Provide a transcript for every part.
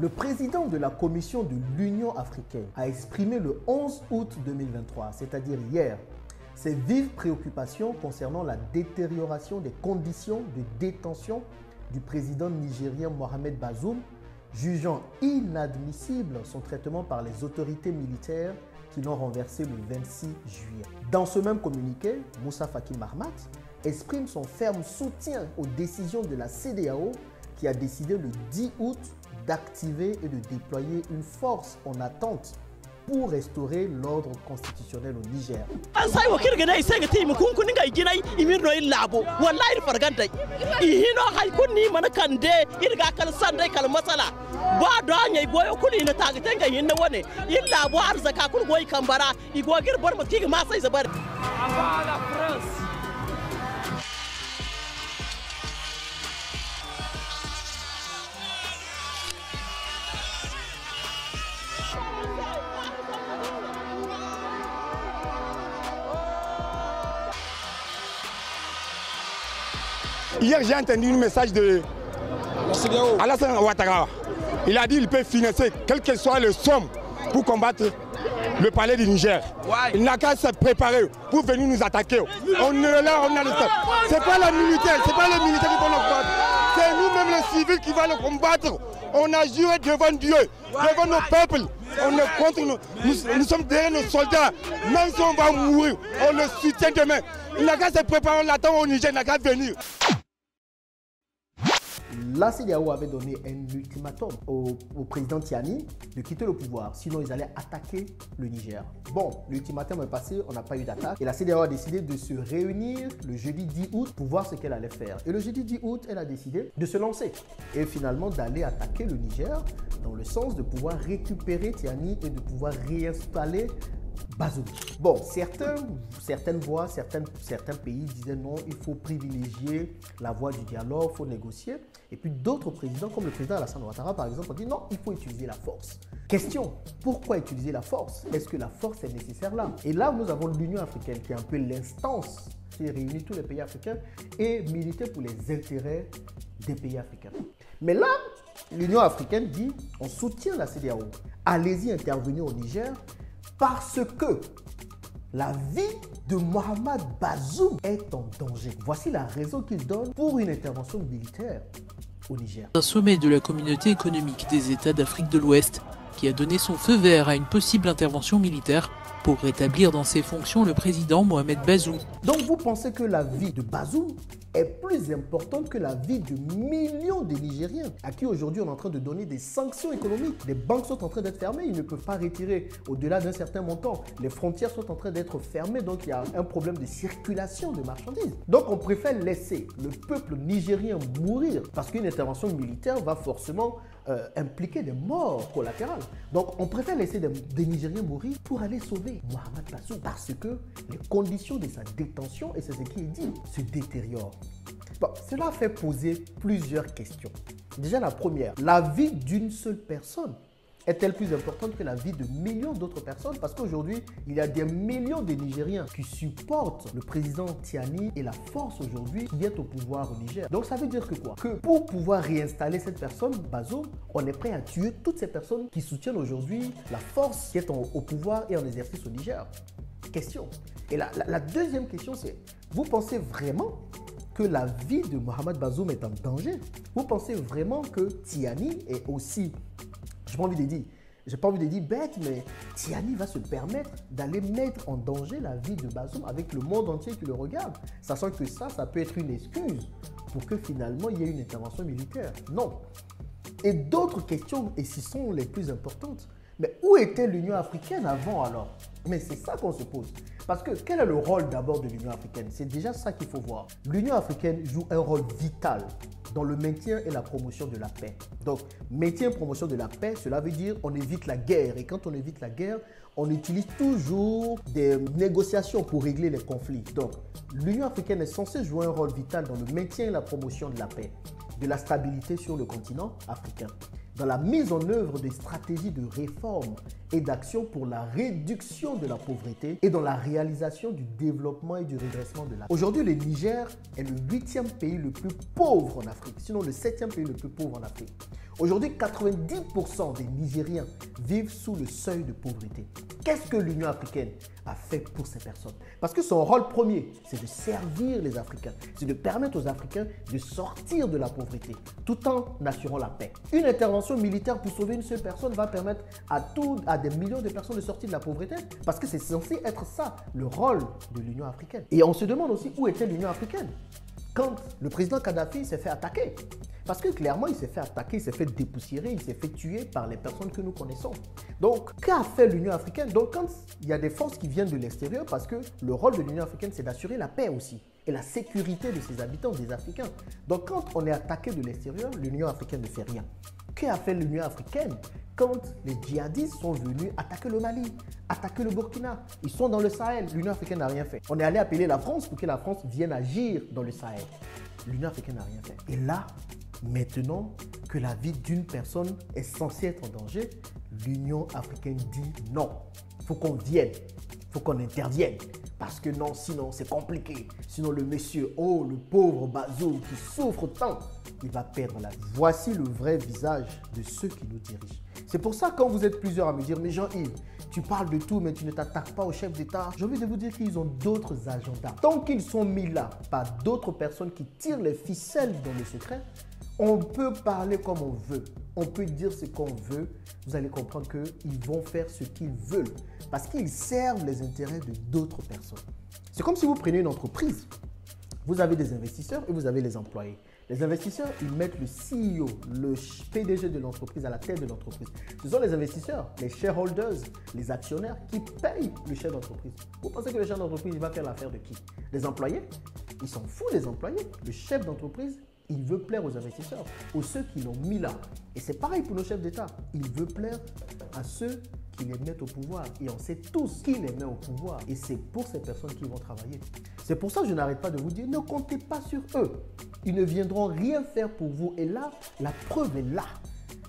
Le président de la Commission de l'Union africaine a exprimé le 11 août 2023, c'est-à-dire hier, ses vives préoccupations concernant la détérioration des conditions de détention du président nigérien Mohamed Bazoum, jugeant inadmissible son traitement par les autorités militaires qui l'ont renversé le 26 juillet. Dans ce même communiqué, Moussa Faki Mahamat exprime son ferme soutien aux décisions de la CEDEAO qui a décidé le 10 août d'activer et de déployer une force en attente pour restaurer l'ordre constitutionnel au Niger. Hier, j'ai entendu un message de Alassane Ouattara. Il a dit qu'il peut financer quelle que soit le somme pour combattre le palais du Niger. Il n'a qu'à se préparer pour venir nous attaquer. On est là, on a le temps. C'est pas la militaire, c'est pas les militaires qui vont le combattre. C'est nous-mêmes les civils qui vont le combattre. On a juré devant Dieu, devant nos peuples. On est contre nous sommes derrière nos soldats. Même si on va mourir, on le soutient demain. Il n'a qu'à se préparer, on l'attend au Niger, il n'a qu'à venir. La CEDEAO avait donné un ultimatum au président Tiani de quitter le pouvoir, sinon ils allaient attaquer le Niger. Bon, l'ultimatum est passé, on n'a pas eu d'attaque et la CEDEAO a décidé de se réunir le jeudi 10 août pour voir ce qu'elle allait faire. Et le jeudi 10 août, elle a décidé de se lancer et finalement d'aller attaquer le Niger dans le sens de pouvoir récupérer Tiani et de pouvoir réinstaller Bazoum. Bon, certaines voix, certains pays disaient non, il faut privilégier la voie du dialogue, il faut négocier. Et puis d'autres présidents, comme le président Alassane Ouattara par exemple, ont dit non, il faut utiliser la force. Question, pourquoi utiliser la force? Est-ce que la force est nécessaire là? Et là, nous avons l'Union africaine qui est un peu l'instance qui réunit tous les pays africains et militer pour les intérêts des pays africains. Mais là, l'Union africaine dit on soutient la CEDEAO. Allez-y intervenir au Niger parce que la vie de Mohamed Bazoum est en danger. Voici la raison qu'il donne pour une intervention militaire au Niger. Un sommet de la communauté économique des États d'Afrique de l'Ouest qui a donné son feu vert à une possible intervention militaire pour rétablir dans ses fonctions le président Mohamed Bazoum. Donc vous pensez que la vie de Bazoum est plus importante que la vie de millions de Nigériens à qui aujourd'hui on est en train de donner des sanctions économiques. Les banques sont en train d'être fermées, ils ne peuvent pas retirer au-delà d'un certain montant. Les frontières sont en train d'être fermées, donc il y a un problème de circulation de marchandises. Donc on préfère laisser le peuple nigérien mourir parce qu'une intervention militaire va forcément impliquer des morts collatérales. Donc on préfère laisser des Nigériens mourir pour aller sauver Mohamed Bazoum parce que les conditions de sa détention, et c'est ce qui est dit, se détériorent. Bon, cela fait poser plusieurs questions. Déjà la première, la vie d'une seule personne est-elle plus importante que la vie de millions d'autres personnes? Parce qu'aujourd'hui, il y a des millions de Nigériens qui supportent le président Tiani et la force aujourd'hui qui est au pouvoir au Niger. Donc ça veut dire que quoi? Que pour pouvoir réinstaller cette personne, Bazoum, on est prêt à tuer toutes ces personnes qui soutiennent aujourd'hui la force qui est au pouvoir et en exercice au Niger. Question. Et la deuxième question c'est, vous pensez vraiment que la vie de Mohamed Bazoum est en danger? Vous pensez vraiment que Tiani est aussi... J'ai pas envie de dire bête, mais Tiani va se permettre d'aller mettre en danger la vie de Bazoum avec le monde entier qui le regarde, sachant que ça peut être une excuse pour que finalement il y ait une intervention militaire. Non. Et d'autres questions, et ce sont les plus importantes, mais où était l'Union africaine avant alors? Mais c'est ça qu'on se pose. Parce que quel est le rôle d'abord de l'Union africaine? C'est déjà ça qu'il faut voir. L'Union africaine joue un rôle vital dans le maintien et la promotion de la paix. Donc, maintien et promotion de la paix, cela veut dire on évite la guerre. Et quand on évite la guerre, on utilise toujours des négociations pour régler les conflits. Donc, l'Union africaine est censée jouer un rôle vital dans le maintien et la promotion de la paix, de la stabilité sur le continent africain. dans la mise en œuvre des stratégies de réforme et d'action pour la réduction de la pauvreté et dans la réalisation du développement et du redressement de l'Afrique. Aujourd'hui, le Niger est le 8e pays le plus pauvre en Afrique, sinon le 7e pays le plus pauvre en Afrique. Aujourd'hui, 90% des Nigériens vivent sous le seuil de pauvreté. Qu'est-ce que l'Union africaine a fait pour ces personnes? Parce que son rôle premier, c'est de servir les Africains, c'est de permettre aux Africains de sortir de la pauvreté, tout en assurant la paix. Une intervention militaire pour sauver une seule personne va permettre à des millions de personnes de sortir de la pauvreté, parce que c'est censé être ça, le rôle de l'Union africaine. Et on se demande aussi où était l'Union africaine quand le président Kadhafi s'est fait attaquer. Parce que clairement, il s'est fait attaquer, il s'est fait dépoussiérer, il s'est fait tuer par les personnes que nous connaissons. Donc, qu'a fait l'Union africaine? Donc, quand il y a des forces qui viennent de l'extérieur, parce que le rôle de l'Union africaine, c'est d'assurer la paix aussi et la sécurité de ses habitants, des Africains. Donc, quand on est attaqué de l'extérieur, l'Union africaine ne fait rien. Qu'a fait l'Union africaine quand les djihadistes sont venus attaquer le Mali, attaquer le Burkina? Ils sont dans le Sahel, l'Union africaine n'a rien fait. On est allé appeler la France pour que la France vienne agir dans le Sahel. L'Union africaine n'a rien fait. Et là, maintenant que la vie d'une personne est censée être en danger, l'Union africaine dit non. Il faut qu'on vienne, il faut qu'on intervienne. Parce que non, sinon c'est compliqué. Sinon le monsieur, oh le pauvre Bazoum qui souffre tant, il va perdre la vie. Voici le vrai visage de ceux qui nous dirigent. C'est pour ça quand vous êtes plusieurs à me dire, mais Jean-Yves, tu parles de tout mais tu ne t'attaques pas au chef d'État. J'ai envie de vous dire qu'ils ont d'autres agendas. Tant qu'ils sont mis là par d'autres personnes qui tirent les ficelles dans le secret, on peut parler comme on veut, on peut dire ce qu'on veut, vous allez comprendre qu'ils vont faire ce qu'ils veulent parce qu'ils servent les intérêts de d'autres personnes. C'est comme si vous prenez une entreprise, vous avez des investisseurs et vous avez les employés. Les investisseurs, ils mettent le CEO, le PDG de l'entreprise à la tête de l'entreprise. Ce sont les investisseurs, les shareholders, les actionnaires qui payent le chef d'entreprise. Vous pensez que le chef d'entreprise, il va faire l'affaire de qui? Des employés? Ils s'en foutent des employés. Le chef d'entreprise, il veut plaire aux investisseurs, aux ceux qui l'ont mis là. Et c'est pareil pour nos chefs d'État. Il veut plaire à ceux qui les mettent au pouvoir. Et on sait tous qui les met au pouvoir. Et c'est pour ces personnes qui vont travailler. C'est pour ça que je n'arrête pas de vous dire, ne comptez pas sur eux. Ils ne viendront rien faire pour vous. Et là, la preuve est là.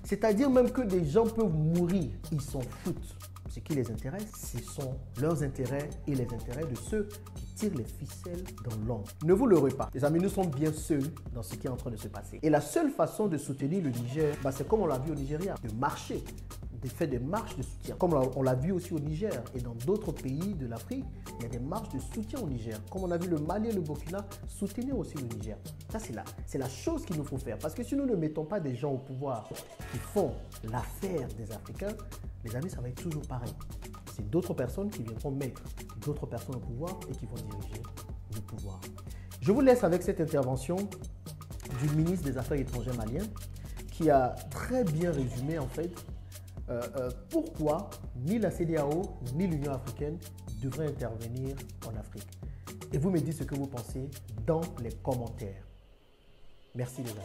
C'est-à-dire même que des gens peuvent mourir. Ils s'en foutent. Ce qui les intéresse, ce sont leurs intérêts et les intérêts de ceux qui tirent les ficelles dans l'ombre. Ne vous leurrez pas. Les amis, nous sommes bien seuls dans ce qui est en train de se passer. Et la seule façon de soutenir le Niger, c'est comme on l'a vu au Nigeria, de marcher, de faire des marches de soutien. Comme on l'a vu aussi au Niger et dans d'autres pays de l'Afrique, il y a des marches de soutien au Niger. Comme on a vu le Mali et le Burkina soutenir aussi le Niger. Ça, c'est la chose qu'il nous faut faire. Parce que si nous ne mettons pas des gens au pouvoir qui font l'affaire des Africains, les amis, ça va être toujours pareil. C'est d'autres personnes qui viendront mettre d'autres personnes au pouvoir et qui vont diriger le pouvoir. Je vous laisse avec cette intervention du ministre des Affaires étrangères malien qui a très bien résumé en fait pourquoi ni la CEDEAO ni l'Union africaine devraient intervenir en Afrique. Et vous me dites ce que vous pensez dans les commentaires. Merci les amis.